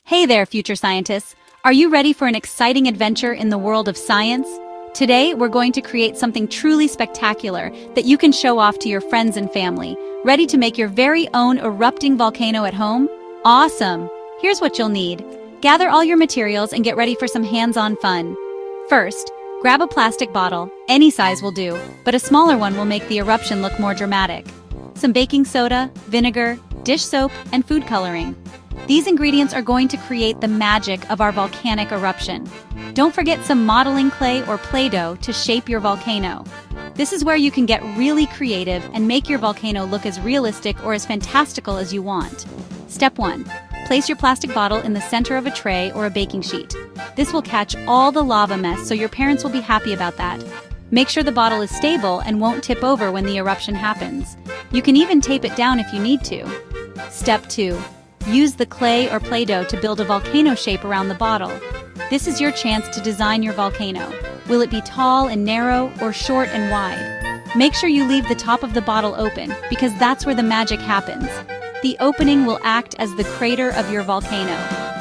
Hey there, future scientists! Are you ready for an exciting adventure in the world of science? Today, we're going to create something truly spectacular that you can show off to your friends and family. Ready to make your very own erupting volcano at home? Awesome! Here's what you'll need. Gather all your materials and get ready for some hands-on fun. First, grab a plastic bottle. Any size will do, but a smaller one will make the eruption look more dramatic. Some baking soda, vinegar, dish soap, and food coloring. These ingredients are going to create the magic of our volcanic eruption. Don't forget some modeling clay or Play-Doh to shape your volcano. This is where you can get really creative and make your volcano look as realistic or as fantastical as you want. Step 1. Place your plastic bottle in the center of a tray or a baking sheet. This will catch all the lava mess, so your parents will be happy about that. Make sure the bottle is stable and won't tip over when the eruption happens. You can even tape it down if you need to. Step 2. Use the clay or Play-Doh to build a volcano shape around the bottle. This is your chance to design your volcano. Will it be tall and narrow or short and wide? Make sure you leave the top of the bottle open, because that's where the magic happens. The opening will act as the crater of your volcano.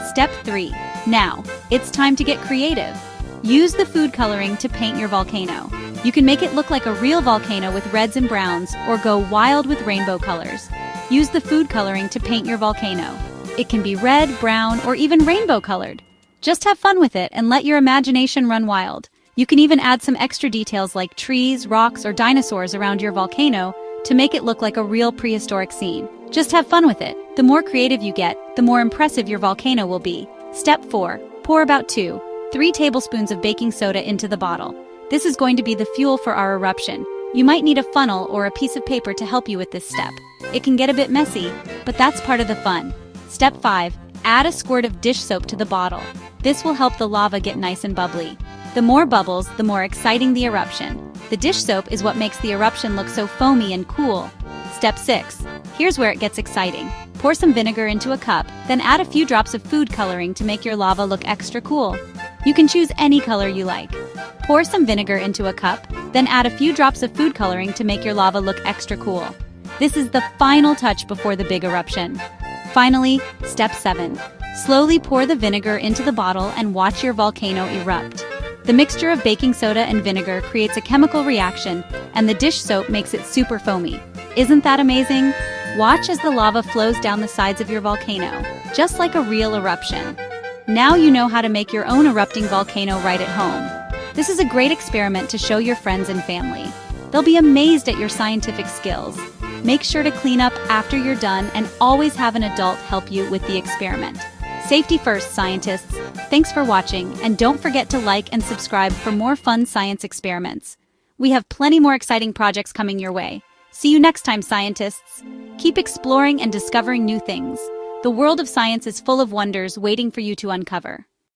Step 3. Now, it's time to get creative. Use the food coloring to paint your volcano. You can make it look like a real volcano with reds and browns, or go wild with rainbow colors. Use the food coloring to paint your volcano. It can be red, brown, or even rainbow colored. Just have fun with it and let your imagination run wild. You can even add some extra details like trees, rocks, or dinosaurs around your volcano to make it look like a real prehistoric scene. Just have fun with it. The more creative you get, the more impressive your volcano will be. Step 4. Pour about 2-3 tablespoons of baking soda into the bottle. This is going to be the fuel for our eruption. You might need a funnel or a piece of paper to help you with this step. It can get a bit messy, but that's part of the fun. Step 5. Add a squirt of dish soap to the bottle. This will help the lava get nice and bubbly. The more bubbles, the more exciting the eruption. The dish soap is what makes the eruption look so foamy and cool. Step 6. Here's where it gets exciting. Pour some vinegar into a cup, then add a few drops of food coloring to make your lava look extra cool. You can choose any color you like. Pour some vinegar into a cup, then add a few drops of food coloring to make your lava look extra cool. This is the final touch before the big eruption. Finally, step 7. Slowly pour the vinegar into the bottle and watch your volcano erupt. The mixture of baking soda and vinegar creates a chemical reaction, and the dish soap makes it super foamy. Isn't that amazing? Watch as the lava flows down the sides of your volcano, just like a real eruption. Now you know how to make your own erupting volcano right at home. This is a great experiment to show your friends and family. They'll be amazed at your scientific skills. Make sure to clean up after you're done and always have an adult help you with the experiment. Safety first, scientists. Thanks for watching, and don't forget to like and subscribe for more fun science experiments. We have plenty more exciting projects coming your way. See you next time, scientists. Keep exploring and discovering new things. The world of science is full of wonders waiting for you to uncover.